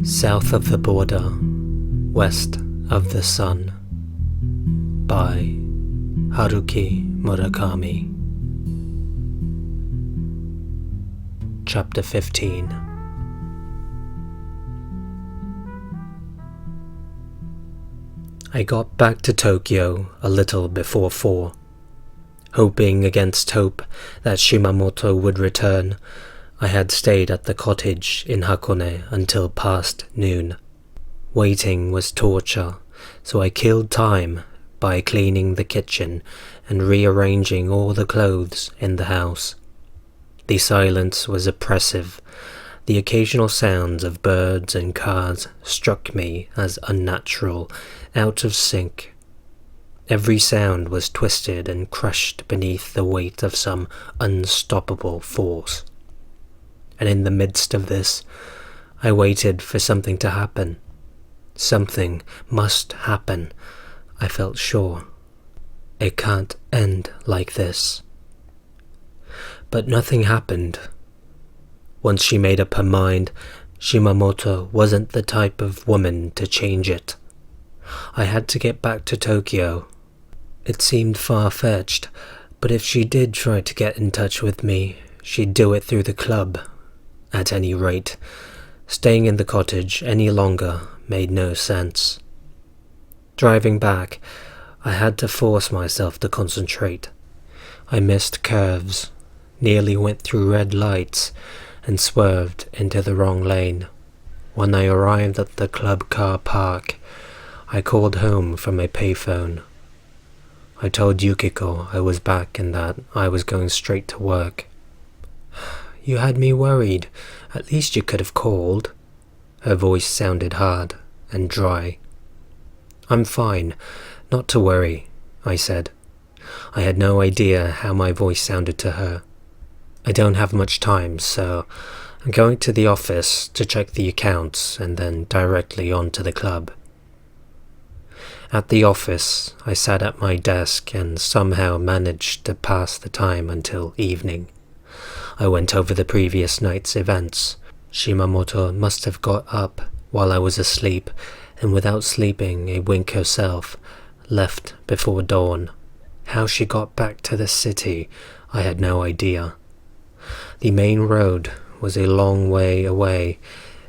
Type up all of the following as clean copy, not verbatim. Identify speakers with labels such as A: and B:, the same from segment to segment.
A: South of the Border, West of the Sun by Haruki Murakami. Chapter 15. I got back to Tokyo a little before 4. Hoping against hope that Shimamoto would return, I had stayed at the cottage in Hakone until past noon. Waiting was torture, so I killed time by cleaning the kitchen and rearranging all the clothes in the house. The silence was oppressive. The occasional sounds of birds and cars struck me as unnatural, out of sync. Every sound was twisted and crushed beneath the weight of some unstoppable force. And in the midst of this, I waited for something to happen. Something must happen, I felt sure. It can't end like this. But nothing happened. Once she made up her mind, Shimamoto wasn't the type of woman to change it. I had to get back to Tokyo. It seemed far-fetched, but if she did try to get in touch with me, she'd do it through the club. At any rate, staying in the cottage any longer made no sense. Driving back, I had to force myself to concentrate. I missed curves, nearly went through red lights, and swerved into the wrong lane. When I arrived at the club car park, I called home from a payphone. I told Yukiko I was back and that I was going straight to work. "You had me worried. At least you could have called." Her voice sounded hard and dry. "I'm fine. Not to worry," I said. I had no idea how my voice sounded to her. "I don't have much time, so I'm going to the office to check the accounts and then directly on to the club." At the office, I sat at my desk and somehow managed to pass the time until evening. I went over the previous night's events. Shimamoto must have got up while I was asleep, and without sleeping a wink herself, left before dawn. How she got back to the city, I had no idea. The main road was a long way away,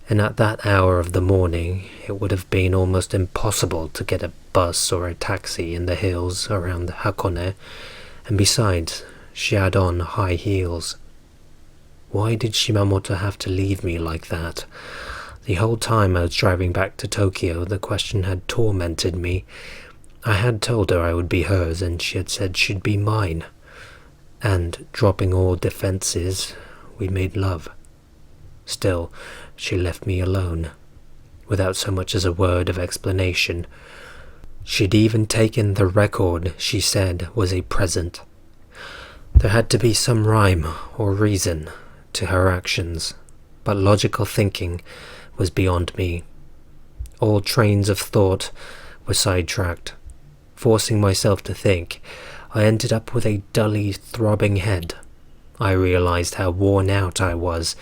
A: and at that hour of the morning it would have been almost impossible to get a bus or a taxi in the hills around Hakone, and besides, she had on high heels. Why did Shimamoto have to leave me like that? The whole time I was driving back to Tokyo, the question had tormented me. I had told her I would be hers, and she had said she'd be mine. And, dropping all defenses, we made love. Still, she left me alone, without so much as a word of explanation. She'd even taken the record she said was a present. There had to be some rhyme or reason to her actions, but logical thinking was beyond me. All trains of thought were sidetracked. Forcing myself to think, I ended up with a dully throbbing head. I realized how worn out I was.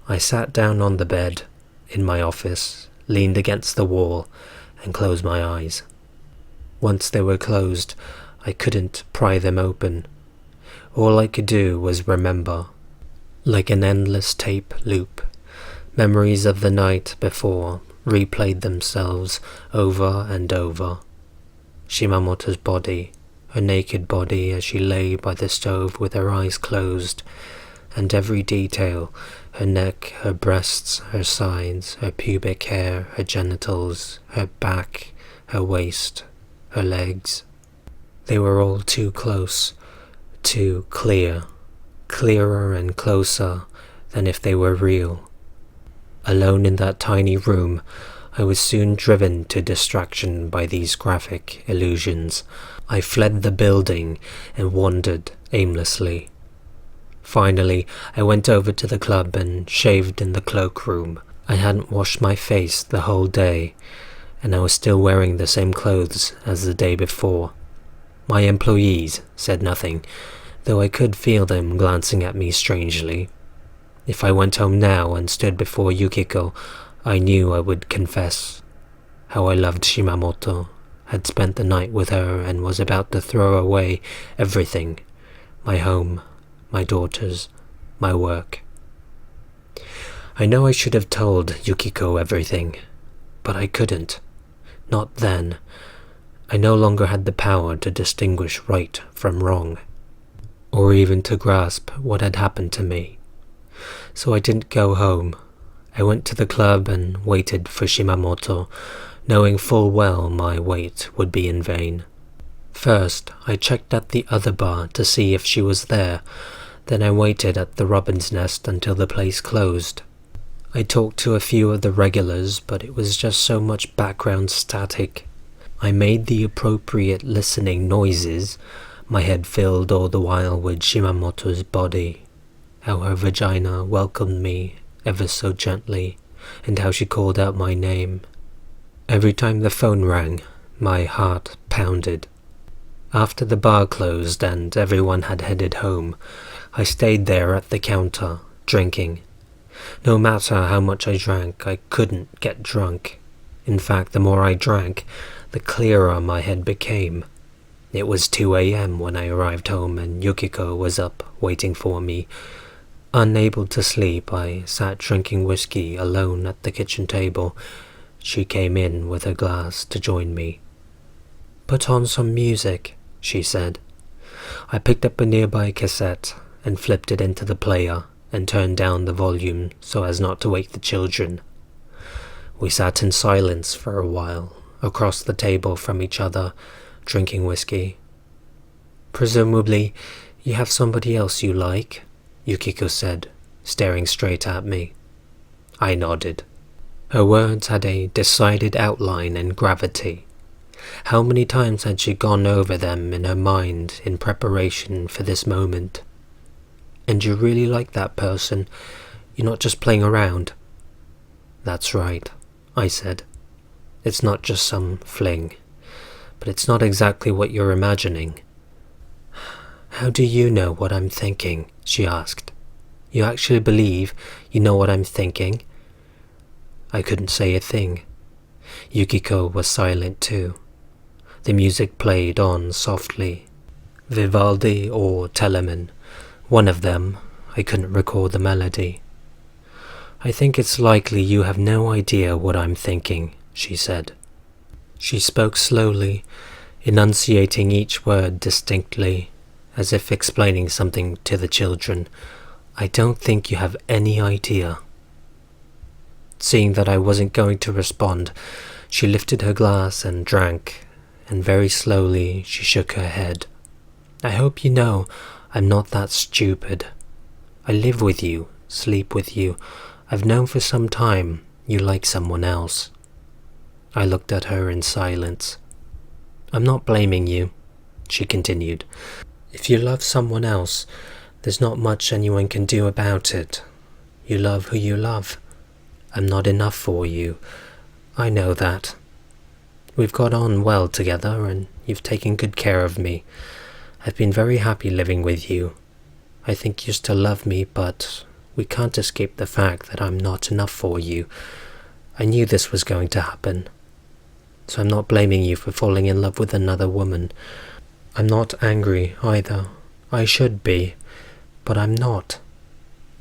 A: I sat down on the bed in my office, leaned against the wall, and closed my eyes. Once they were closed, I couldn't pry them open. All I could do was remember. Like an endless tape loop, memories of the night before replayed themselves over and over. Shimamoto's body, her naked body as she lay by the stove with her eyes closed, and every detail, her neck, her breasts, her sides, her pubic hair, her genitals, her back, her waist, her legs. They were all too close, too clear. Clearer and closer than if they were real. Alone in that tiny room, I was soon driven to distraction by these graphic illusions. I fled the building and wandered aimlessly. Finally, I went over to the club and shaved in the cloakroom. I hadn't washed my face the whole day, and I was still wearing the same clothes as the day before. My employees said nothing, though I could feel them glancing at me strangely. If I went home now and stood before Yukiko, I knew I would confess how I loved Shimamoto, had spent the night with her, and was about to throw away everything, my home, my daughters, my work. I know I should have told Yukiko everything, but I couldn't. Not then. I no longer had the power to distinguish right from wrong, or even to grasp what had happened to me. So I didn't go home. I went to the club and waited for Shimamoto, knowing full well my wait would be in vain. First, I checked at the other bar to see if she was there. Then I waited at the Robin's Nest until the place closed. I talked to a few of the regulars, but it was just so much background static. I made the appropriate listening noises, my head filled all the while with Shimamoto's body, how her vagina welcomed me ever so gently, and how she called out my name. Every time the phone rang, my heart pounded. After the bar closed and everyone had headed home, I stayed there at the counter, drinking. No matter how much I drank, I couldn't get drunk. In fact, the more I drank, the clearer my head became. It was 2 a.m. when I arrived home, and Yukiko was up, waiting for me. Unable to sleep, I sat drinking whiskey alone at the kitchen table. She came in with a glass to join me. "Put on some music," she said. I picked up a nearby cassette and flipped it into the player and turned down the volume so as not to wake the children. We sat in silence for a while, across the table from each other, drinking whiskey. "Presumably, you have somebody else you like," Yukiko said, staring straight at me. I nodded. Her words had a decided outline and gravity. How many times had she gone over them in her mind in preparation for this moment? "And you really like that person? You're not just playing around?" "That's right," I said. "It's not just some fling. But it's not exactly what you're imagining." "How do you know what I'm thinking?" she asked. "You actually believe you know what I'm thinking?" I couldn't say a thing. Yukiko was silent too. The music played on softly. Vivaldi or Telemann. One of them. I couldn't recall the melody. "I think it's likely you have no idea what I'm thinking," she said. She spoke slowly, enunciating each word distinctly, as if explaining something to the children. "I don't think you have any idea." Seeing that I wasn't going to respond, she lifted her glass and drank, and very slowly she shook her head. "I hope you know I'm not that stupid. I live with you, sleep with you. I've known for some time you like someone else." I looked at her in silence. "I'm not blaming you," she continued. "If you love someone else, there's not much anyone can do about it. You love who you love. I'm not enough for you. I know that. We've got on well together, and you've taken good care of me. I've been very happy living with you. I think you still love me, but we can't escape the fact that I'm not enough for you. I knew this was going to happen. So I'm not blaming you for falling in love with another woman. I'm not angry either. I should be, but I'm not.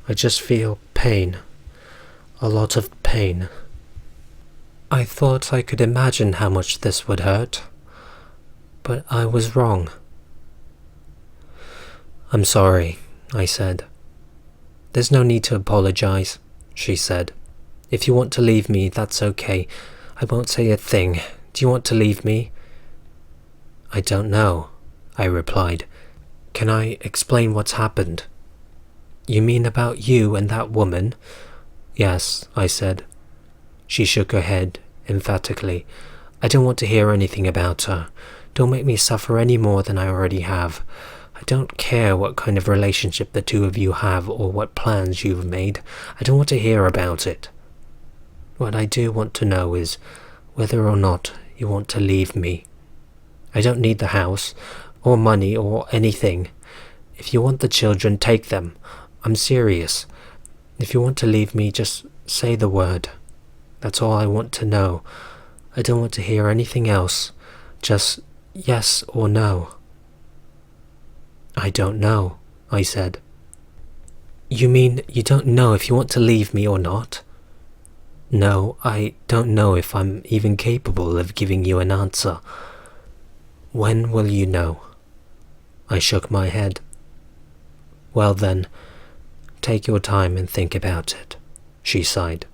A: I just feel pain. A lot of pain. I thought I could imagine how much this would hurt, but I was wrong." "I'm sorry," I said. "There's no need to apologize," she said. "If you want to leave me, that's okay. I won't say a thing. Do you want to leave me?" "I don't know," I replied. "Can I explain what's happened?" "You mean about you and that woman?" "Yes," I said. She shook her head emphatically. "I don't want to hear anything about her. Don't make me suffer any more than I already have. I don't care what kind of relationship the two of you have or what plans you've made. I don't want to hear about it. What I do want to know is whether or not you want to leave me. I don't need the house, or money, or anything. If you want the children, take them. I'm serious. If you want to leave me, just say the word." That's all I want to know. I don't want to hear anything else. Just yes or no." "I don't know," I said. "You mean you don't know if you want to leave me or not?" "No, I don't know if I'm even capable of giving you an answer." "When will you know?" I shook my head. "Well then, take your time and think about it," she sighed.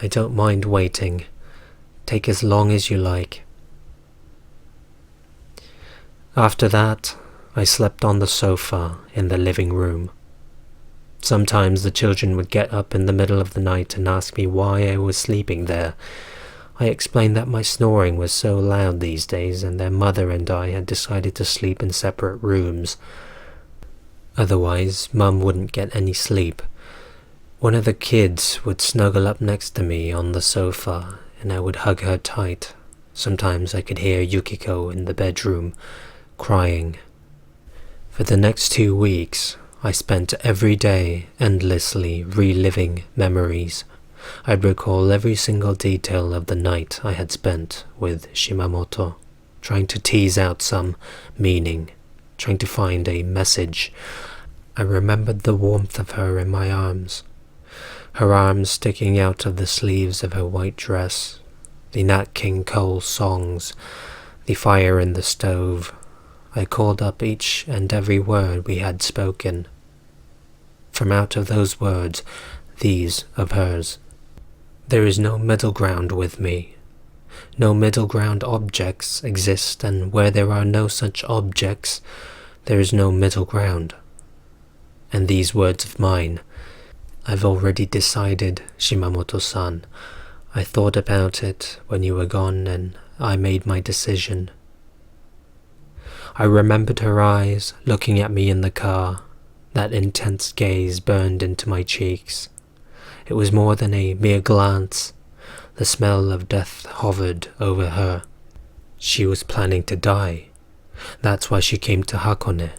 A: "I don't mind waiting. Take as long as you like." After that, I slept on the sofa in the living room. Sometimes the children would get up in the middle of the night and ask me why I was sleeping there. I explained that my snoring was so loud these days, and their mother and I had decided to sleep in separate rooms. Otherwise, Mum wouldn't get any sleep. One of the kids would snuggle up next to me on the sofa, and I would hug her tight. Sometimes I could hear Yukiko in the bedroom, crying. For the next 2 weeks, I spent every day endlessly reliving memories. I'd recall every single detail of the night I had spent with Shimamoto, trying to tease out some meaning, trying to find a message. I remembered the warmth of her in my arms, her arms sticking out of the sleeves of her white dress, the Nat King Cole songs, the fire in the stove. I called up each and every word we had spoken. From out of those words, these of hers. There is no middle ground with me. No middle ground objects exist, and where there are no such objects, there is no middle ground. And these words of mine, "I've already decided, Shimamoto-san. I thought about it when you were gone, and I made my decision." I remembered her eyes looking at me in the car. That intense gaze burned into my cheeks. It was more than a mere glance. The smell of death hovered over her. She was planning to die. That's why she came to Hakone,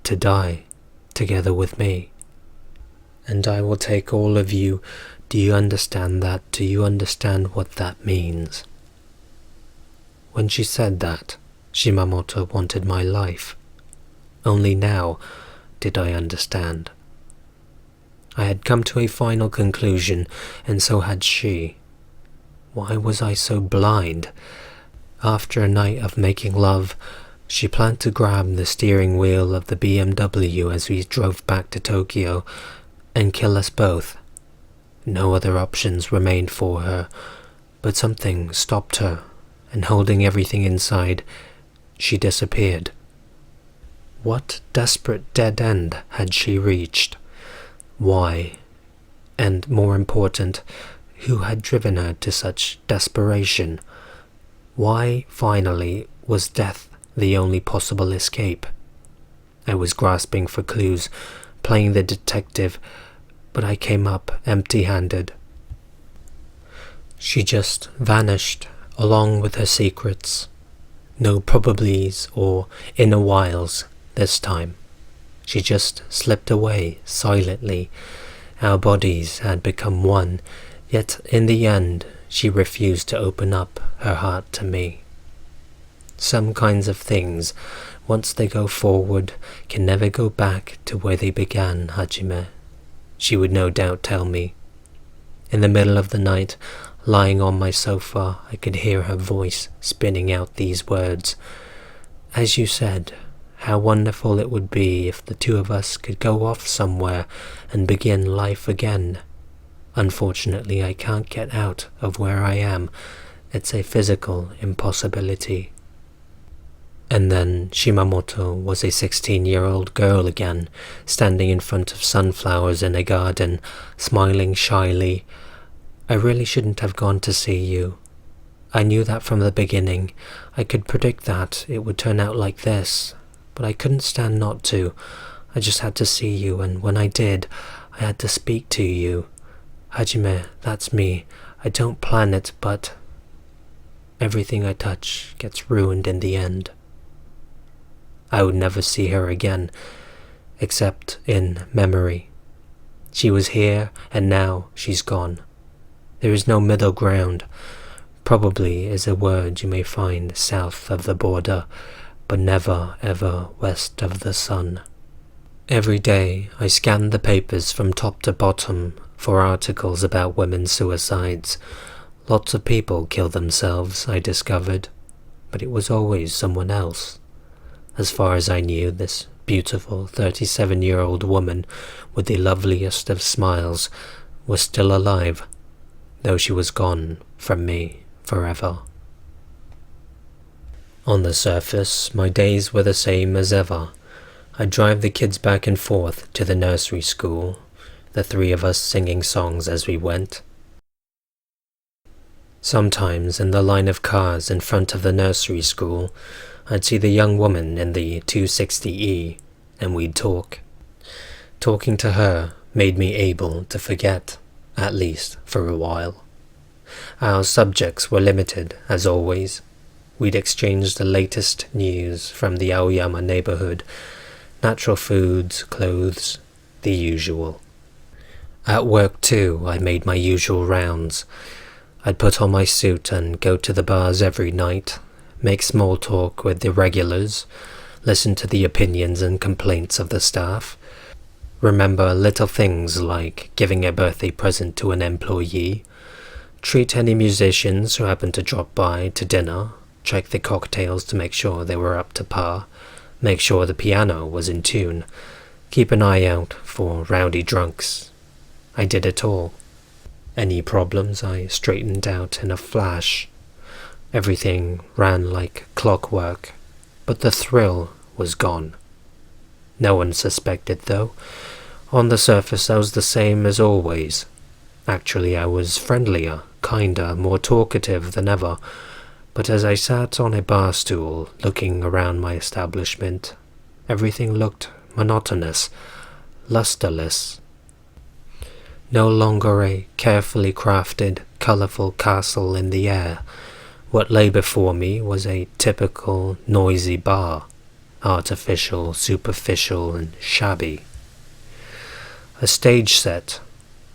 A: to die, together with me. "And I will take all of you. Do you understand that? Do you understand what that means?" When she said that, Shimamoto wanted my life. Only now did I understand. I had come to a final conclusion, and so had she. Why was I so blind? After a night of making love, she planned to grab the steering wheel of the BMW as we drove back to Tokyo and kill us both. No other options remained for her, but something stopped her, and holding everything inside, she disappeared. What desperate dead end had she reached? Why? And more important, who had driven her to such desperation? Why, finally, was death the only possible escape? I was grasping for clues, playing the detective, but I came up empty-handed. She just vanished, along with her secrets. No probablys or inner wiles this time. She just slipped away silently. Our bodies had become one, yet in the end she refused to open up her heart to me. Some kinds of things, once they go forward, can never go back to where they began, Hajime, she would no doubt tell me. In the middle of the night, lying on my sofa, I could hear her voice spinning out these words. "As you said, how wonderful it would be if the two of us could go off somewhere and begin life again. Unfortunately, I can't get out of where I am. It's a physical impossibility." And then Shimamoto was a 16-year-old girl again, standing in front of sunflowers in a garden, smiling shyly. "I really shouldn't have gone to see you. I knew that from the beginning. I could predict that it would turn out like this, but I couldn't stand not to. I just had to see you, and when I did, I had to speak to you. Hajime, that's me. I don't plan it, but everything I touch gets ruined in the end." I would never see her again, except in memory. She was here, and now she's gone. There is no middle ground. Probably is a word you may find south of the border, but never ever west of the sun. Every day I scanned the papers from top to bottom for articles about women's suicides. Lots of people kill themselves, I discovered, but it was always someone else. As far as I knew, this beautiful 37-year-old woman with the loveliest of smiles was still alive, though she was gone from me forever. On the surface, my days were the same as ever. I'd drive the kids back and forth to the nursery school, the three of us singing songs as we went. Sometimes in the line of cars in front of the nursery school, I'd see the young woman in the 260E, and we'd talk. Talking to her made me able to forget, at least for a while. Our subjects were limited, as always. We'd exchange the latest news from the Aoyama neighborhood, natural foods, clothes, the usual. At work too, I made my usual rounds. I'd put on my suit and go to the bars every night, make small talk with the regulars, listen to the opinions and complaints of the staff, remember little things like giving a birthday present to an employee, treat any musicians who happened to drop by to dinner, check the cocktails to make sure they were up to par, make sure the piano was in tune, keep an eye out for rowdy drunks. I did it all. Any problems I straightened out in a flash. Everything ran like clockwork, but the thrill was gone. No one suspected, though. On the surface I was the same as always. Actually, I was friendlier, kinder, more talkative than ever, but as I sat on a bar stool looking around my establishment, everything looked monotonous, lusterless. No longer a carefully crafted, colourful castle in the air. What lay before me was a typical, noisy bar, artificial, superficial, and shabby. A stage set,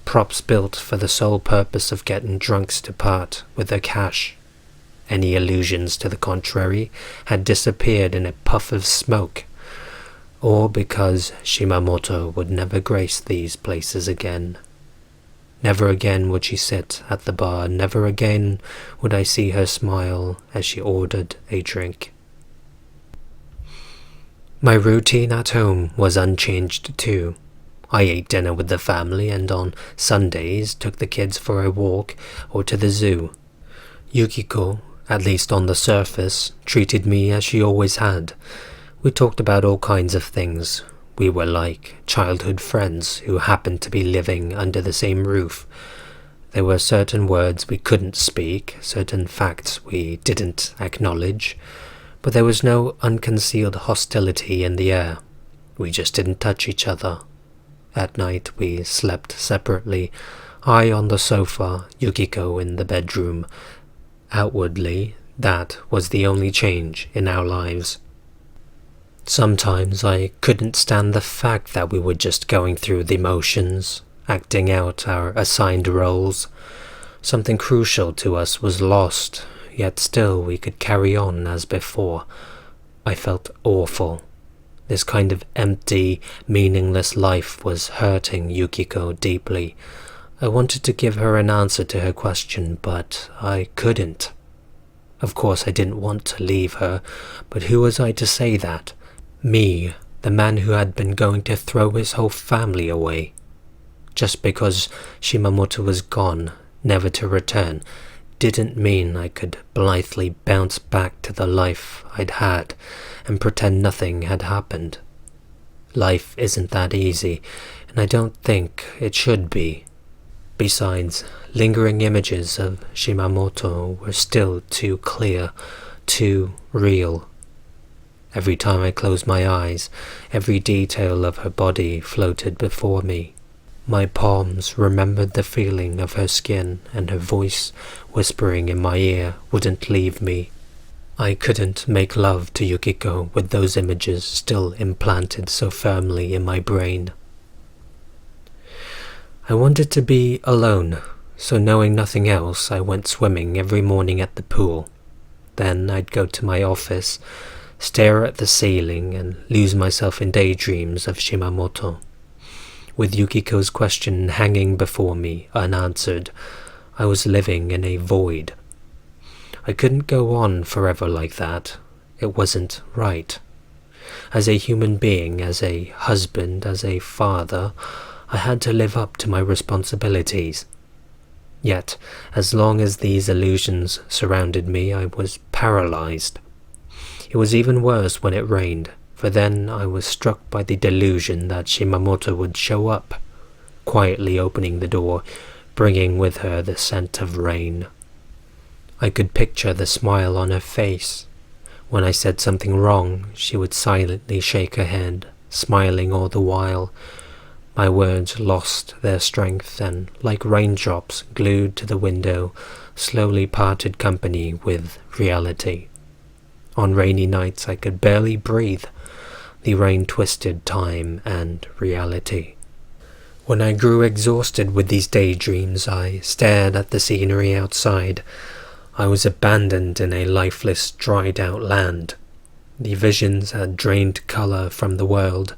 A: props built for the sole purpose of getting drunks to part with their cash. Any illusions to the contrary had disappeared in a puff of smoke, or because Shimamoto would never grace these places again. Never again would she sit at the bar, never again would I see her smile as she ordered a drink. My routine at home was unchanged too. I ate dinner with the family and on Sundays took the kids for a walk or to the zoo. Yukiko, at least on the surface, treated me as she always had. We talked about all kinds of things. We were like childhood friends who happened to be living under the same roof. There were certain words we couldn't speak, certain facts we didn't acknowledge, but there was no unconcealed hostility in the air. We just didn't touch each other. At night we slept separately, I on the sofa, Yukiko in the bedroom. Outwardly, that was the only change in our lives. Sometimes I couldn't stand the fact that we were just going through the motions, acting out our assigned roles. Something crucial to us was lost, yet still we could carry on as before. I felt awful. This kind of empty, meaningless life was hurting Yukiko deeply. I wanted to give her an answer to her question, but I couldn't. Of course I didn't want to leave her, but who was I to say that? Me, the man who had been going to throw his whole family away. Just because Shimamoto was gone, never to return, didn't mean I could blithely bounce back to the life I'd had and pretend nothing had happened. Life isn't that easy, and I don't think it should be. Besides, lingering images of Shimamoto were still too clear, too real. Every time I closed my eyes, every detail of her body floated before me. My palms remembered the feeling of her skin, and her voice, whispering in my ear, wouldn't leave me. I couldn't make love to Yukiko with those images still implanted so firmly in my brain. I wanted to be alone, So knowing nothing else, I went swimming every morning at the pool. Then I'd go to my office, stare at the ceiling, and lose myself in daydreams of Shimamoto. With Yukiko's question hanging before me unanswered, I was living in a void. I couldn't go on forever like that. It wasn't right. As a human being, as a husband, as a father, I had to live up to my responsibilities. Yet, as long as these illusions surrounded me, I was paralyzed. It was even worse when it rained, for then I was struck by the delusion that Shimamoto would show up, quietly opening the door, bringing with her the scent of rain. I could picture the smile on her face. When I said something wrong, she would silently shake her head, smiling all the while. My words lost their strength and, like raindrops glued to the window, slowly parted company with reality. On rainy nights I could barely breathe. The rain twisted time and reality. When I grew exhausted with these daydreams, I stared at the scenery outside. I was abandoned in a lifeless, dried-out land. The visions had drained color from the world.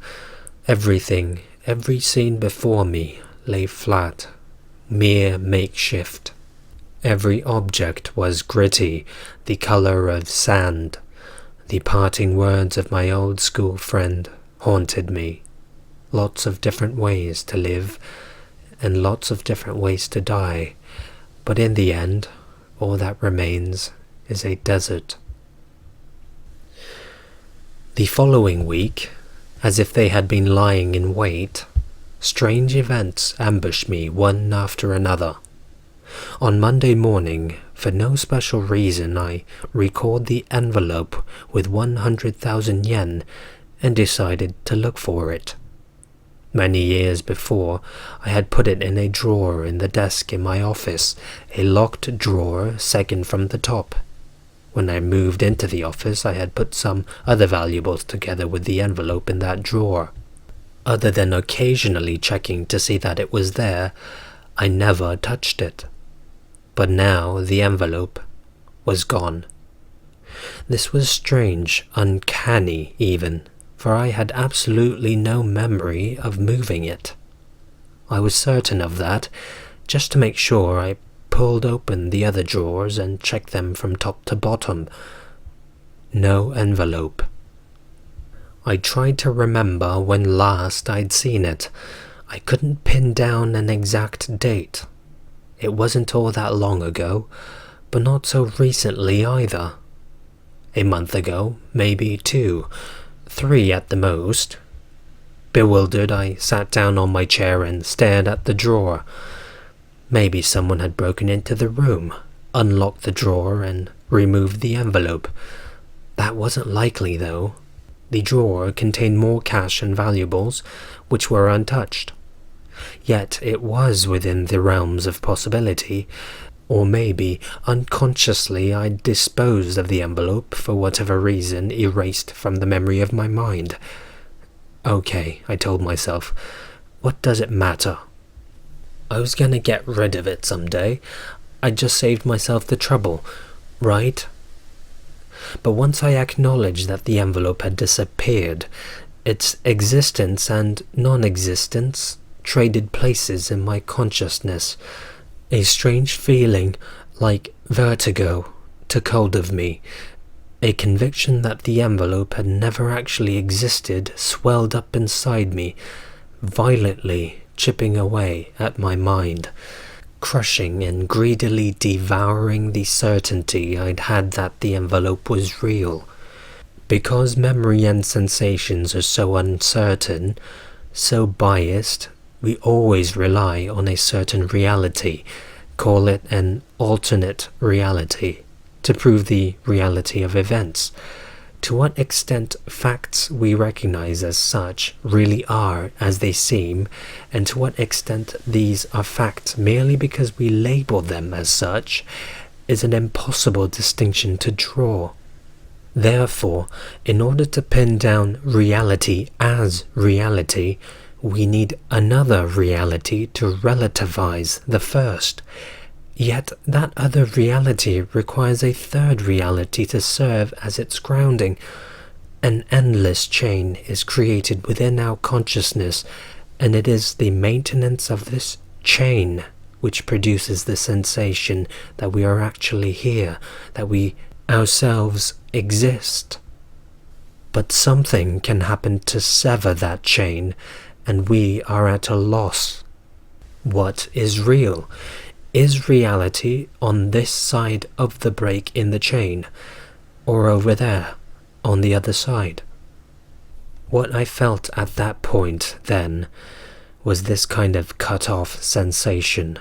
A: Everything, every scene before me, lay flat, mere makeshift. Every object was gritty, the color of sand. The parting words of my old school friend haunted me. Lots of different ways to live, and lots of different ways to die, but in the end, all that remains is a desert. The following week, as if they had been lying in wait, strange events ambushed me one after another. On Monday morning, for no special reason, I recalled the envelope with 100,000 yen and decided to look for it. Many years before, I had put it in a drawer in the desk in my office, a locked drawer second from the top. When I moved into the office, I had put some other valuables together with the envelope in that drawer. Other than occasionally checking to see that it was there, I never touched it. But now the envelope was gone. This was strange, uncanny even, for I had absolutely no memory of moving it. I was certain of that. Just to make sure, I pulled open the other drawers and checked them from top to bottom. No envelope. I tried to remember when last I'd seen it. I couldn't pin down an exact date. It wasn't all that long ago, but not so recently either. A month ago, maybe 2, 3 at the most. Bewildered, I sat down on my chair and stared at the drawer. Maybe someone had broken into the room, unlocked the drawer, and removed the envelope. That wasn't likely, though. The drawer contained more cash and valuables, which were untouched. Yet it was within the realms of possibility, or maybe unconsciously I'd disposed of the envelope for whatever reason erased from the memory of my mind. Okay, I told myself, what does it matter? I was gonna get rid of it someday. I'd just saved myself the trouble, right? But once I acknowledged that the envelope had disappeared, its existence and non-existence traded places in my consciousness. A strange feeling, like vertigo, took hold of me. A conviction that the envelope had never actually existed swelled up inside me, violently chipping away at my mind, crushing and greedily devouring the certainty I'd had that the envelope was real. Because memory and sensations are so uncertain, so biased, we always rely on a certain reality, call it an alternate reality, to prove the reality of events. To what extent facts we recognize as such really are as they seem, and to what extent these are facts merely because we label them as such, is an impossible distinction to draw. Therefore, in order to pin down reality as reality, we need another reality to relativize the first. Yet that other reality requires a third reality to serve as its grounding. An endless chain is created within our consciousness, and it is the maintenance of this chain which produces the sensation that we are actually here, that we ourselves exist. But something can happen to sever that chain, and we are at a loss. What is real? Is reality on this side of the break in the chain, or over there, on the other side? What I felt at that point, then, was this kind of cut-off sensation.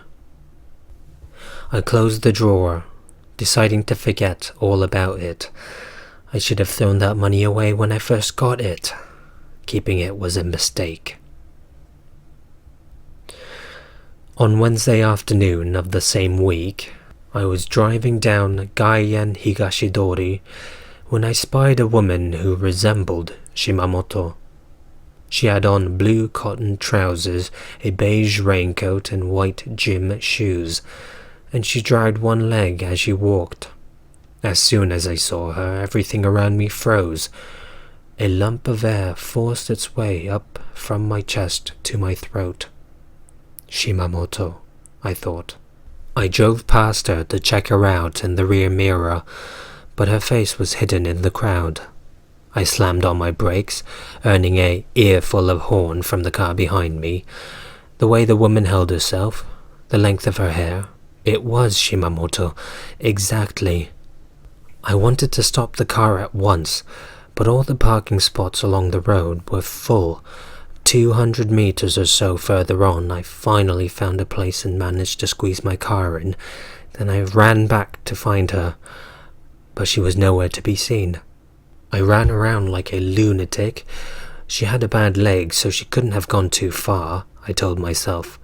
A: I closed the drawer, deciding to forget all about it. I should have thrown that money away when I first got it. Keeping it was a mistake. On Wednesday afternoon of the same week, I was driving down Gaien Higashidori when I spied a woman who resembled Shimamoto. She had on blue cotton trousers, a beige raincoat, and white gym shoes, and she dragged one leg as she walked. As soon as I saw her, everything around me froze. A lump of air forced its way up from my chest to my throat. Shimamoto, I thought. I drove past her to check her out in the rear mirror, but her face was hidden in the crowd. I slammed on my brakes, earning an earful of horn from the car behind me. The way the woman held herself, the length of her hair, it was Shimamoto, exactly. I wanted to stop the car at once, but all the parking spots along the road were full. 200 meters or so further on, I finally found a place and managed to squeeze my car in. Then I ran back to find her, but she was nowhere to be seen. I ran around like a lunatic. She had a bad leg, so she couldn't have gone too far, I told myself.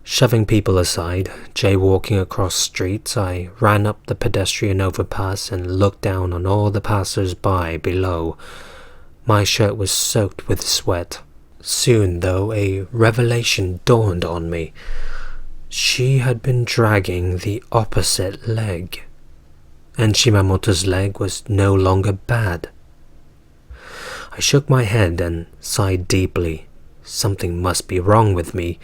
A: Shoving people aside, jaywalking across streets, I ran up the pedestrian overpass and looked down on all the passers-by below. My shirt was soaked with sweat. Soon, though, a revelation dawned on me. She had been dragging the opposite leg, and Shimamoto's leg was no longer bad. I shook my head and sighed deeply. Something must be wrong with me.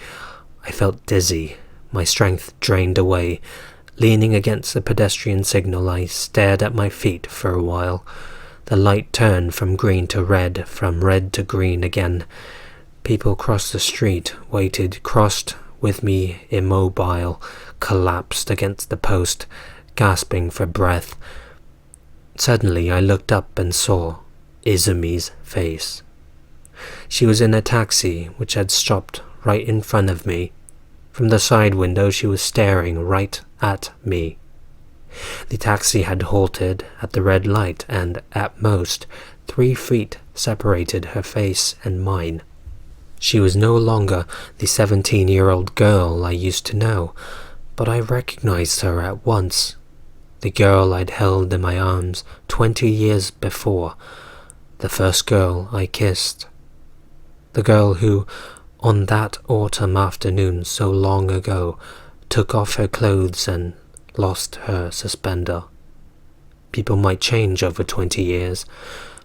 A: I felt dizzy, my strength drained away. Leaning against the pedestrian signal, I stared at my feet for a while. The light turned from green to red, from red to green again. People crossed the street, waited, crossed with me immobile, collapsed against the post, gasping for breath. Suddenly I looked up and saw Izumi's face. She was in a taxi which had stopped right in front of me. From the side window she was staring right at me. The taxi had halted at the red light, and at most 3 feet separated her face and mine. She was no longer the 17-year-old girl I used to know, but I recognized her at once. The girl I'd held in my arms 20 years before. The first girl I kissed. The girl who, on that autumn afternoon so long ago, took off her clothes and lost her suspender. People might change over 20 years,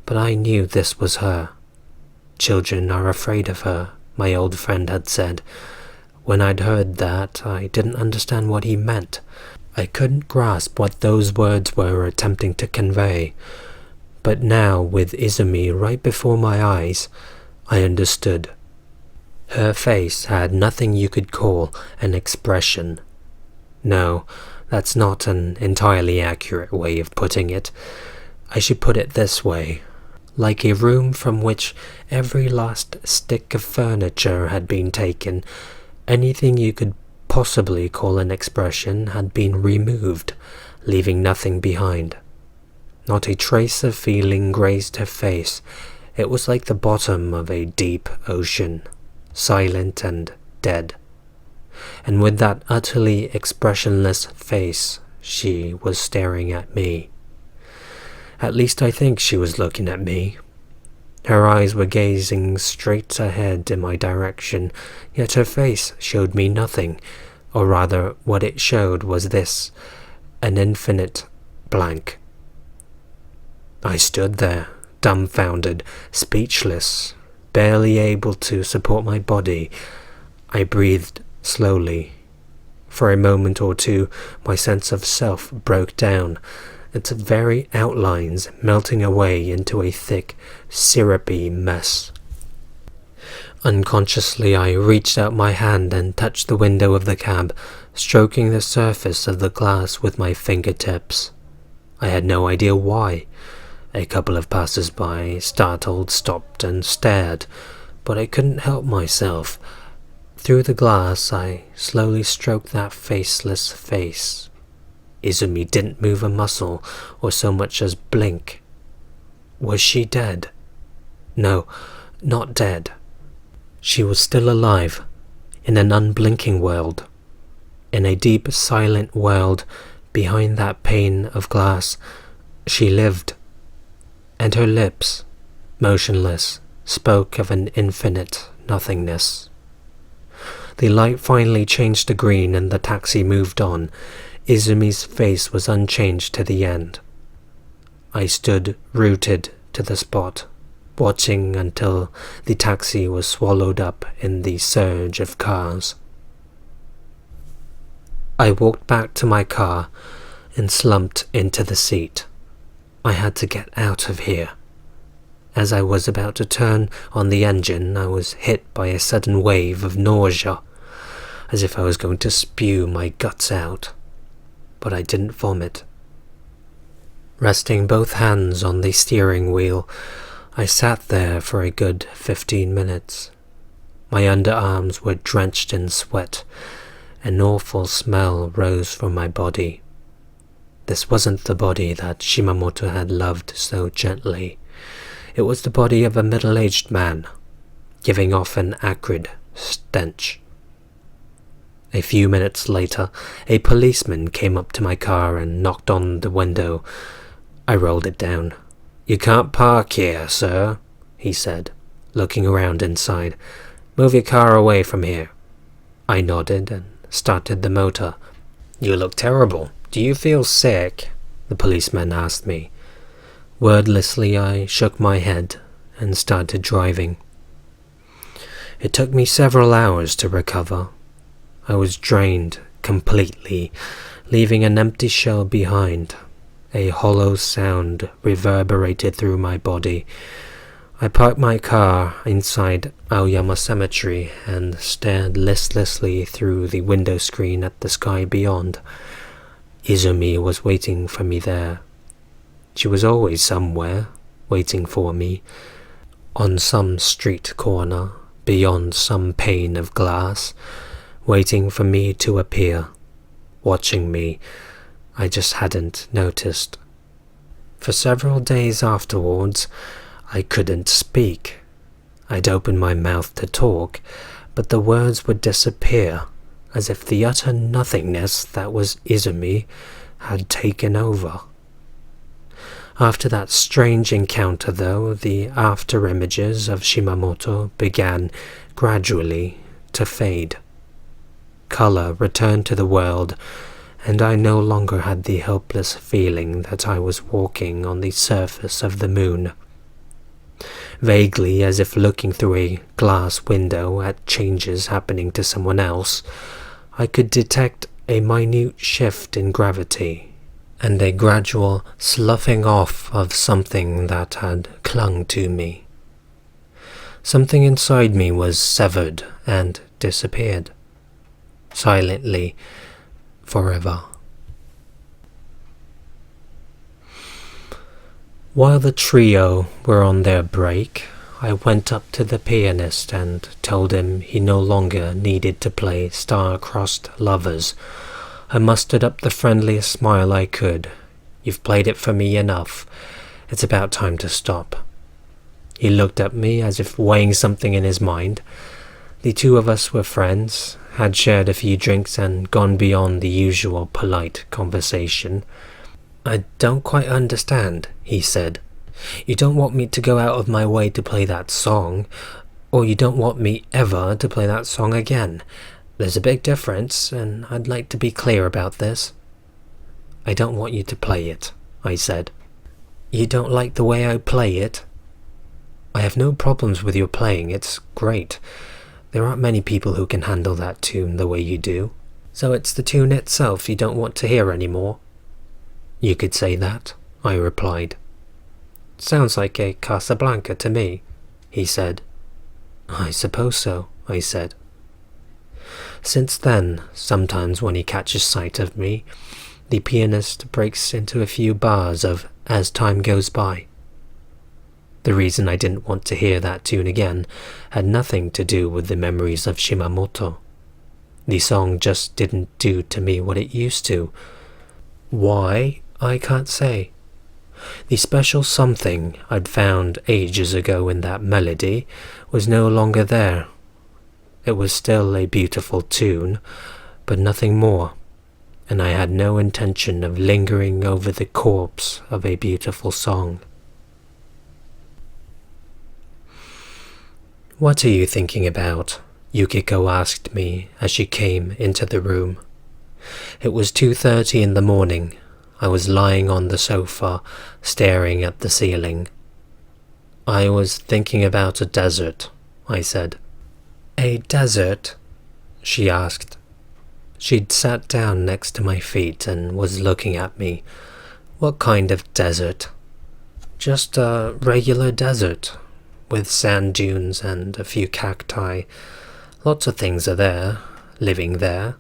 A: but I knew this was her. Children are afraid of her, my old friend had said. When I'd heard that, I didn't understand what he meant. I couldn't grasp what those words were attempting to convey. But now, with Izumi right before my eyes, I understood. Her face had nothing you could call an expression. No, that's not an entirely accurate way of putting it. I should put it this way. Like a room from which every last stick of furniture had been taken, anything you could possibly call an expression had been removed, leaving nothing behind. Not a trace of feeling grazed her face. It was like the bottom of a deep ocean, silent and dead. And with that utterly expressionless face, she was staring at me. At least I think she was looking at me. Her eyes were gazing straight ahead in my direction, yet her face showed me nothing, or rather what it showed was this, an infinite blank. I stood there, dumbfounded, speechless, barely able to support my body. I breathed slowly. For a moment or two, my sense of self broke down, its very outlines melting away into a thick, syrupy mess. Unconsciously, I reached out my hand and touched the window of the cab, stroking the surface of the glass with my fingertips. I had no idea why. A couple of passers-by, startled, stopped and stared, but I couldn't help myself. Through the glass, I slowly stroked that faceless face. Izumi didn't move a muscle or so much as blink. Was she dead? No, not dead. She was still alive, in an unblinking world. In a deep, silent world, behind that pane of glass, she lived. And her lips, motionless, spoke of an infinite nothingness. The light finally changed to green and the taxi moved on. Izumi's face was unchanged to the end. I stood rooted to the spot, watching until the taxi was swallowed up in the surge of cars. I walked back to my car and slumped into the seat. I had to get out of here. As I was about to turn on the engine, I was hit by a sudden wave of nausea, as if I was going to spew my guts out. But I didn't vomit. Resting both hands on the steering wheel, I sat there for a good 15 minutes. My underarms were drenched in sweat. An awful smell rose from my body. This wasn't the body that Shimamoto had loved so gently. It was the body of a middle-aged man, giving off an acrid stench. A few minutes later, a policeman came up to my car and knocked on the window. I rolled it down. "You can't park here, sir," he said, looking around inside. "Move your car away from here." I nodded and started the motor. "You look terrible. Do you feel sick?" the policeman asked me. Wordlessly, I shook my head and started driving. It took me several hours to recover. I was drained completely, leaving an empty shell behind. A hollow sound reverberated through my body. I parked my car inside Aoyama Cemetery and stared listlessly through the window screen at the sky beyond. Izumi was waiting for me there. She was always somewhere, waiting for me, on some street corner, beyond some pane of glass, waiting for me to appear, watching me. I just hadn't noticed. For several days afterwards, I couldn't speak. I'd open my mouth to talk, but the words would disappear, as if the utter nothingness that was Izumi had taken over. After that strange encounter, though, the after-images of Shimamoto began gradually to fade. Color returned to the world, and I no longer had the helpless feeling that I was walking on the surface of the moon. Vaguely, as if looking through a glass window at changes happening to someone else, I could detect a minute shift in gravity, and a gradual sloughing off of something that had clung to me. Something inside me was severed and disappeared, silently, forever. While the trio were on their break, I went up to the pianist and told him he no longer needed to play Starcrossed Lovers. I mustered up the friendliest smile I could. "You've played it for me enough. It's about time to stop." He looked at me as if weighing something in his mind. The two of us were friends, had shared a few drinks and gone beyond the usual polite conversation. "I don't quite understand," he said. You don't want me to go out of my way to play that song, or you don't want me ever to play that song again. There's a big difference, and I'd like to be clear about this. I don't want you to play it, I said. You don't like the way I play it? I have no problems with your playing, it's great. There aren't many people who can handle that tune the way you do. So it's the tune itself you don't want to hear anymore? You could say that, I replied. Sounds like a Casablanca to me, he said. I suppose so, I said. Since then, sometimes when he catches sight of me, the pianist breaks into a few bars of As Time Goes By. The reason I didn't want to hear that tune again had nothing to do with the memories of Shimamoto. The song just didn't do to me what it used to. Why, I can't say. The special something I'd found ages ago in that melody was no longer there. It was still a beautiful tune, but nothing more, and I had no intention of lingering over the corpse of a beautiful song. What are you thinking about? Yukiko asked me as she came into the room. It was 2:30 in the morning. I was lying on the sofa, staring at the ceiling. I was thinking about a desert, I said. A desert? She asked. She'd sat down next to my feet and was looking at me. What kind of desert? Just a regular desert, with sand dunes and a few cacti. Lots of things are there, living there.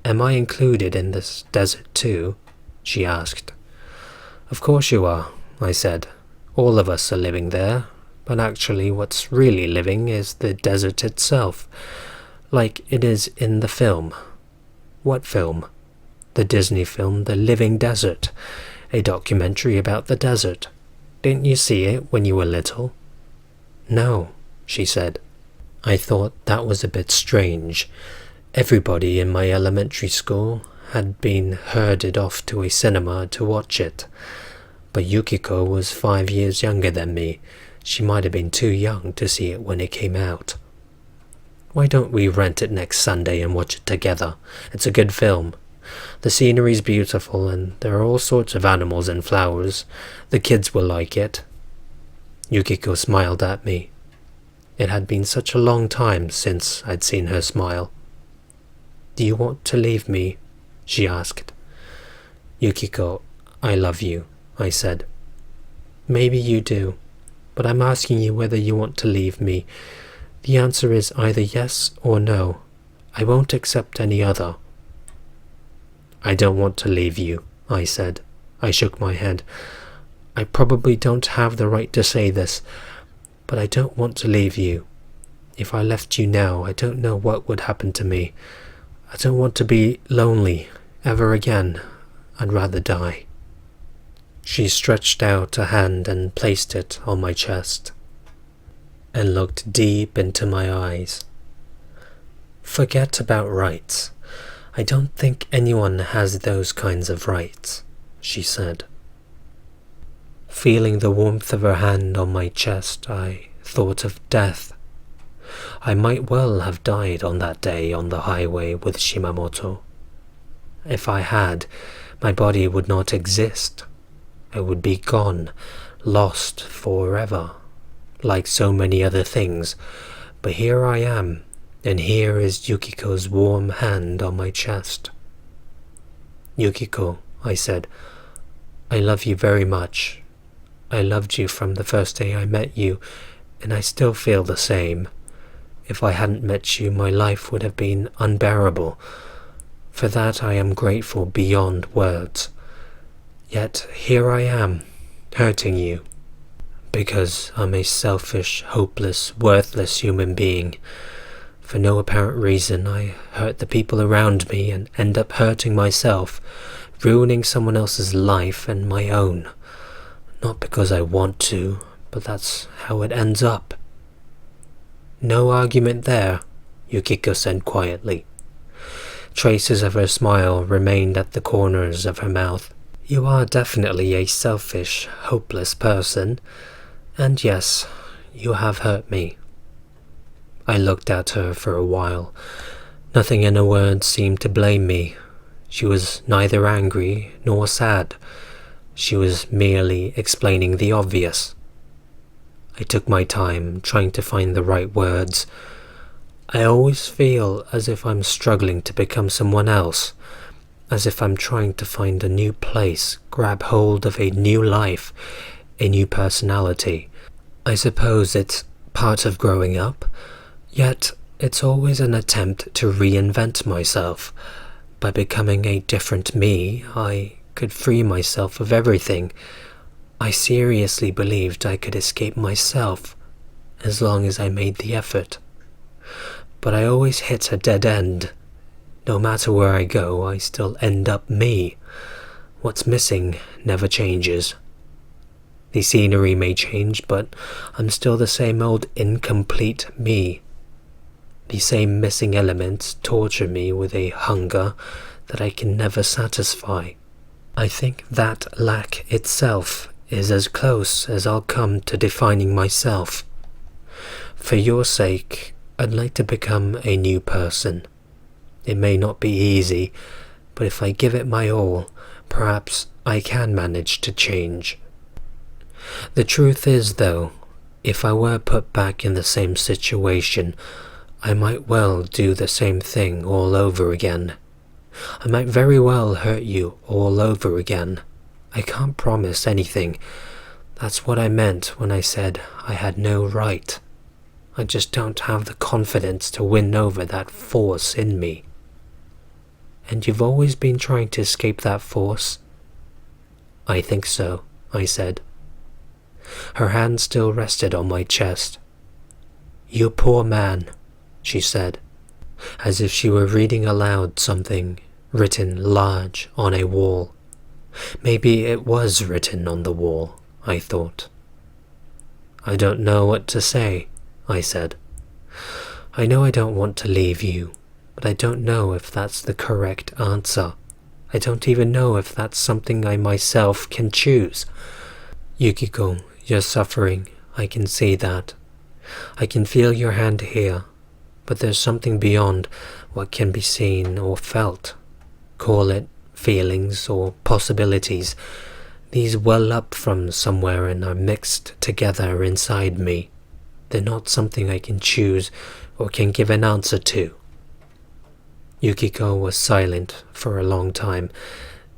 A: Am I included in this desert too? She asked. Of course you are, I said. All of us are living there, but actually what's really living is the desert itself, like it is in the film. What film? The Disney film The Living Desert, a documentary about the desert. Didn't you see it when you were little? No, she said. I thought that was a bit strange. Everybody in my elementary school had been herded off to a cinema to watch it. But Yukiko was 5 years younger than me. She might have been too young to see it when it came out. Why don't we rent it next Sunday and watch it together? It's a good film. The scenery's beautiful and there are all sorts of animals and flowers. The kids will like it. Yukiko smiled at me. It had been such a long time since I'd seen her smile. Do you want to leave me? She asked. Yukiko, I love you, I said. Maybe you do, but I'm asking you whether you want to leave me. The answer is either yes or no. I won't accept any other. I don't want to leave you, I said. I shook my head. I probably don't have the right to say this, but I don't want to leave you. If I left you now, I don't know what would happen to me. I don't want to be lonely ever again. I'd rather die. She stretched out a hand and placed it on my chest, and looked deep into my eyes. Forget about rights. I don't think anyone has those kinds of rights, she said. Feeling the warmth of her hand on my chest, I thought of death. I might well have died on that day on the highway with Shimamoto. If I had, my body would not exist. I would be gone, lost forever, like so many other things. But here I am, and here is Yukiko's warm hand on my chest. Yukiko, I said, I love you very much. I loved you from the first day I met you, and I still feel the same. If I hadn't met you, my life would have been unbearable. For that I am grateful beyond words. Yet here I am, hurting you, because I'm a selfish, hopeless, worthless human being. For no apparent reason, I hurt the people around me and end up hurting myself, ruining someone else's life and my own. Not because I want to, but that's how it ends up. No argument there, Yukiko said quietly. Traces of her smile remained at the corners of her mouth. You are definitely a selfish, hopeless person, and yes, you have hurt me. I looked at her for a while. Nothing in her words seemed to blame me. She was neither angry nor sad. She was merely explaining the obvious. I took my time trying to find the right words. I always feel as if I'm struggling to become someone else, as if I'm trying to find a new place, grab hold of a new life, a new personality. I suppose it's part of growing up, yet it's always an attempt to reinvent myself. By becoming a different me, I could free myself of everything. I seriously believed I could escape myself, as long as I made the effort. But I always hit a dead end. No matter where I go, I still end up me. What's missing never changes. The scenery may change, but I'm still the same old incomplete me. The same missing elements torture me with a hunger that I can never satisfy. I think that lack itself is as close as I'll come to defining myself. For your sake, I'd like to become a new person. It may not be easy, but if I give it my all, perhaps I can manage to change. The truth is, though, if I were put back in the same situation, I might well do the same thing all over again. I might very well hurt you all over again. I can't promise anything. That's what I meant when I said I had no right. I just don't have the confidence to win over that force in me. And you've always been trying to escape that force? I think so, I said. Her hand still rested on my chest. You poor man, she said, as if she were reading aloud something written large on a wall. Maybe it was written on the wall, I thought. I don't know what to say, I said. I know I don't want to leave you, but I don't know if that's the correct answer. I don't even know if that's something I myself can choose. Yukiko, you're suffering. I can see that. I can feel your hand here, but there's something beyond what can be seen or felt. Call it feelings or possibilities. These well up from somewhere and are mixed together inside me. They're not something I can choose or can give an answer to. Yukiko was silent for a long time.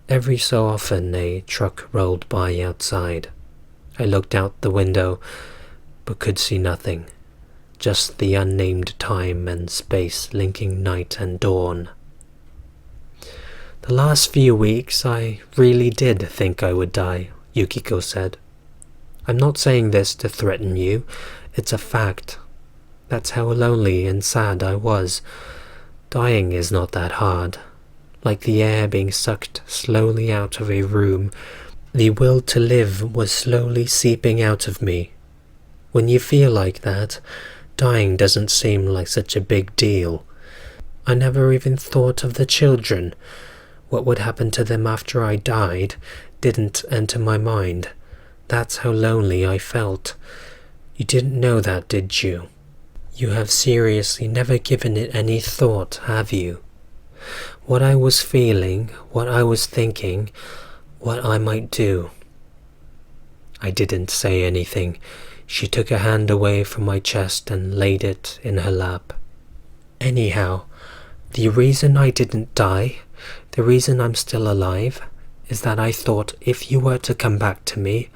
A: Every so often a truck rolled by outside. I looked out the window, but could see nothing. Just the unnamed time and space linking night and dawn. The last few weeks I really did think I would die, Yukiko said. I'm not saying this to threaten you. It's a fact. That's how lonely and sad I was. Dying is not that hard. Like the air being sucked slowly out of a room, the will to live was slowly seeping out of me. When you feel like that, dying doesn't seem like such a big deal. I never even thought of the children. What would happen to them after I died didn't enter my mind. That's how lonely I felt. You didn't know that, did you? You have seriously never given it any thought, have you? What I was feeling, what I was thinking, what I might do. I didn't say anything. She took a hand away from my chest and laid it in her lap. Anyhow, the reason I didn't die, the reason I'm still alive, is that I thought if you were to come back to me,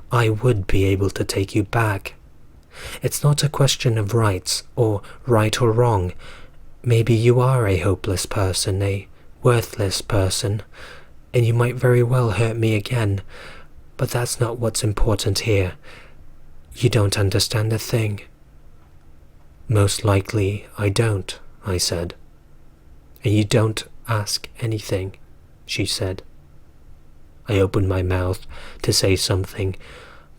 A: I would be able to take you back. It's not a question of rights, or right or wrong. Maybe you are a hopeless person, a worthless person, and you might very well hurt me again, but that's not what's important here. You don't understand a thing. Most likely I don't, I said. And you don't ask anything, she said. I opened my mouth to say something,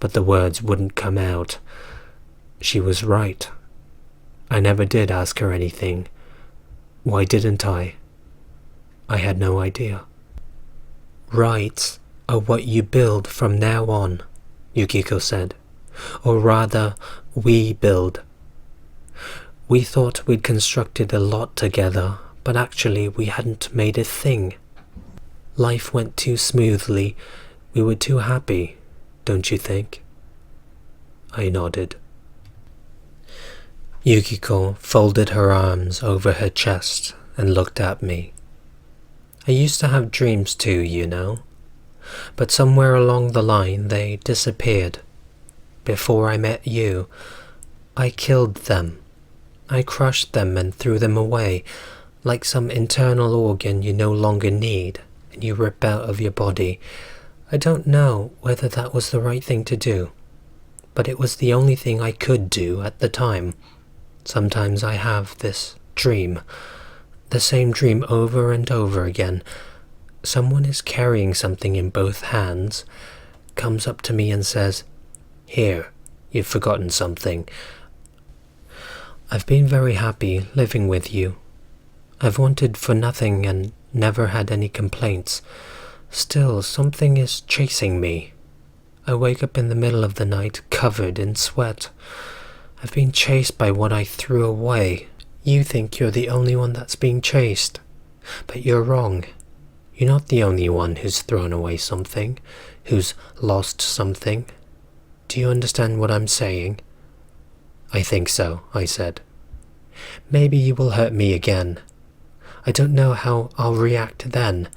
A: but the words wouldn't come out. She was right. I never did ask her anything. Why didn't I? I had no idea. Right, are what you build from now on, Yukiko said. Or rather, we build. We thought we'd constructed a lot together, but actually we hadn't made a thing. Life went too smoothly. We were too happy, don't you think? I nodded. Yukiko folded her arms over her chest and looked at me. I used to have dreams too, you know. But somewhere along the line they disappeared. Before I met you, I killed them. I crushed them and threw them away, like some internal organ you no longer need and you rip out of your body. I don't know whether that was the right thing to do, but it was the only thing I could do at the time. Sometimes I have this dream, the same dream over and over again. Someone is carrying something in both hands, comes up to me and says, "Here, you've forgotten something." I've been very happy living with you. I've wanted for nothing and never had any complaints. Still, something is chasing me. I wake up in the middle of the night covered in sweat. I've been chased by what I threw away. You think you're the only one that's being chased. But you're wrong. You're not the only one who's thrown away something, who's lost something. Do you understand what I'm saying? I think so, I said. Maybe you will hurt me again. I don't know how I'll react then,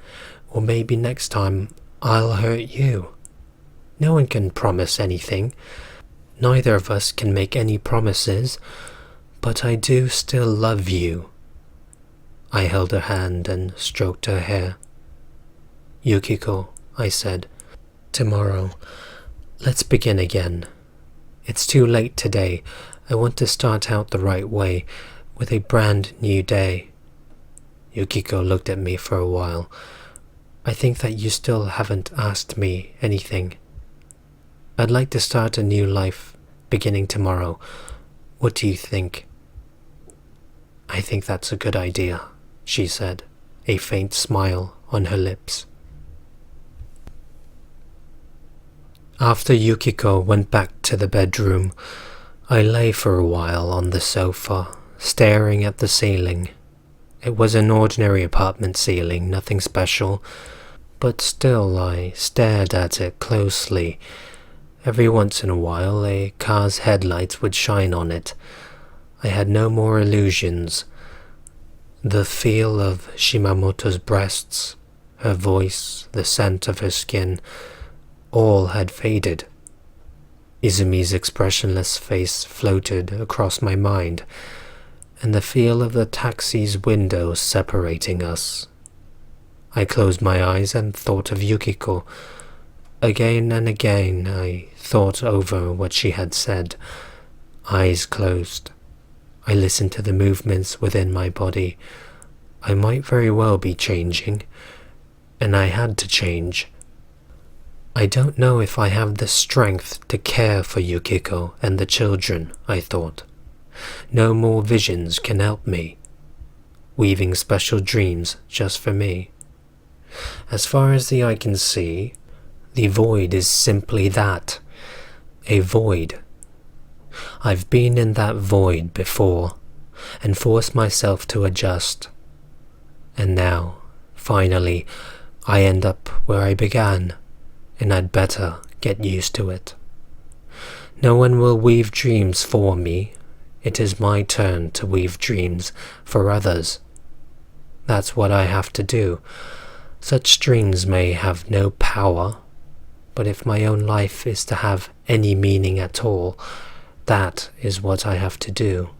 A: or maybe next time I'll hurt you. No one can promise anything. Neither of us can make any promises, but I do still love you. I held her hand and stroked her hair. Yukiko, I said, tomorrow, let's begin again. It's too late today. I want to start out the right way, with a brand new day. Yukiko looked at me for a while. I think that you still haven't asked me anything. I'd like to start a new life, beginning tomorrow. What do you think? I think that's a good idea, she said, a faint smile on her lips. After Yukiko went back to the bedroom, I lay for a while on the sofa, staring at the ceiling. It was an ordinary apartment ceiling, nothing special, but still I stared at it closely. Every once in a while a car's headlights would shine on it. I had no more illusions. The feel of Shimamoto's breasts, her voice, the scent of her skin, all had faded. Izumi's expressionless face floated across my mind, and the feel of the taxi's window separating us. I closed my eyes and thought of Yukiko. Again and again I thought over what she had said, eyes closed. I listened to the movements within my body. I might very well be changing, and I had to change. I don't know if I have the strength to care for Yukiko and the children, I thought. No more visions can help me, weaving special dreams just for me. As far as the eye can see, the void is simply that, a void. I've been in that void before, and forced myself to adjust. And now, finally, I end up where I began, and I'd better get used to it. No one will weave dreams for me. It is my turn to weave dreams for others. That's what I have to do. Such dreams may have no power, but if my own life is to have any meaning at all, that is what I have to do.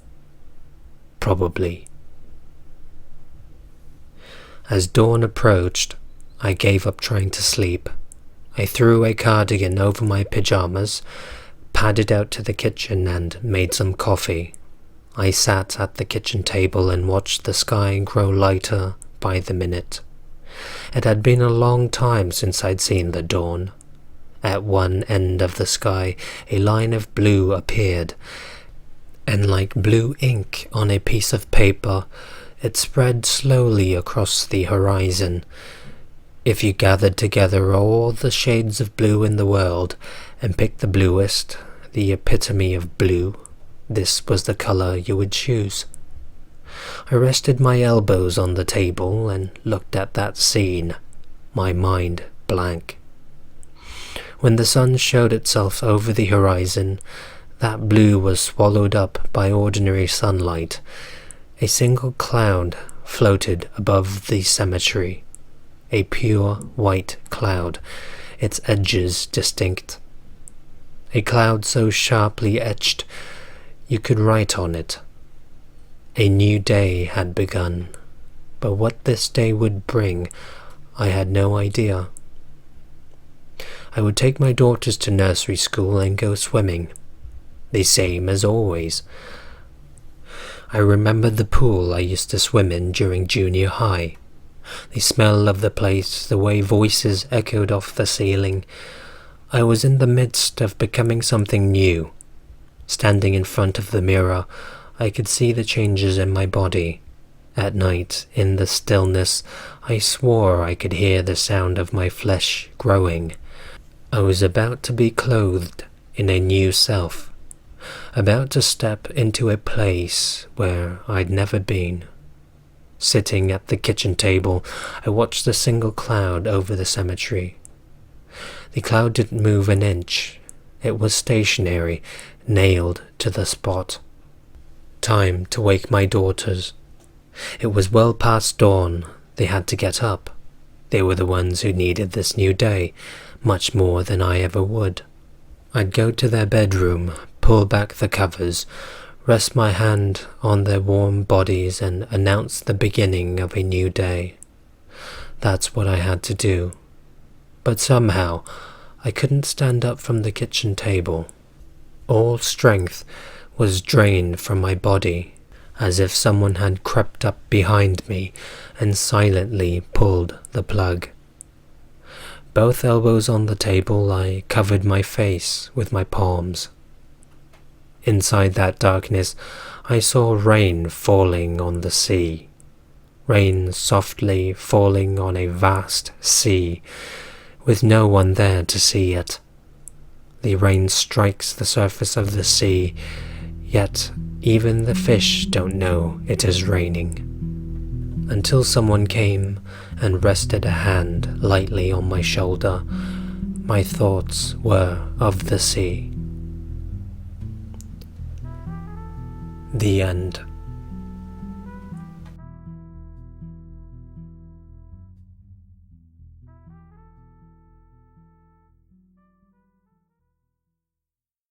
A: Probably. As dawn approached, I gave up trying to sleep. I threw a cardigan over my pajamas, padded out to the kitchen and made some coffee. I sat at the kitchen table and watched the sky grow lighter by the minute. It had been a long time since I'd seen the dawn. At one end of the sky, a line of blue appeared, and like blue ink on a piece of paper, it spread slowly across the horizon. If you gathered together all the shades of blue in the world and picked the bluest, the epitome of blue, this was the color you would choose. I rested my elbows on the table and looked at that scene, my mind blank. When the sun showed itself over the horizon, that blue was swallowed up by ordinary sunlight. A single cloud floated above the cemetery, a pure white cloud, its edges distinct. A cloud so sharply etched you could write on it. A new day had begun, but what this day would bring, I had no idea. I would take my daughters to nursery school and go swimming, the same as always. I remembered the pool I used to swim in during junior high. The smell of the place, the way voices echoed off the ceiling. I was in the midst of becoming something new. Standing in front of the mirror, I could see the changes in my body. At night, in the stillness, I swore I could hear the sound of my flesh growing. I was about to be clothed in a new self, about to step into a place where I'd never been. Sitting at the kitchen table, I watched the single cloud over the cemetery. The cloud didn't move an inch. It was stationary, nailed to the spot. Time to wake my daughters. It was well past dawn. They had to get up. They were the ones who needed this new day, much more than I ever would. I'd go to their bedroom, pull back the covers, rest my hand on their warm bodies and announce the beginning of a new day. That's what I had to do. But somehow, I couldn't stand up from the kitchen table. All strength was drained from my body, as if someone had crept up behind me and silently pulled the plug. Both elbows on the table, I covered my face with my palms. Inside that darkness, I saw rain falling on the sea. Rain softly falling on a vast sea, with no one there to see it. The rain strikes the surface of the sea, yet even the fish don't know it is raining. Until someone came and rested a hand lightly on my shoulder, my thoughts were of the sea. The end.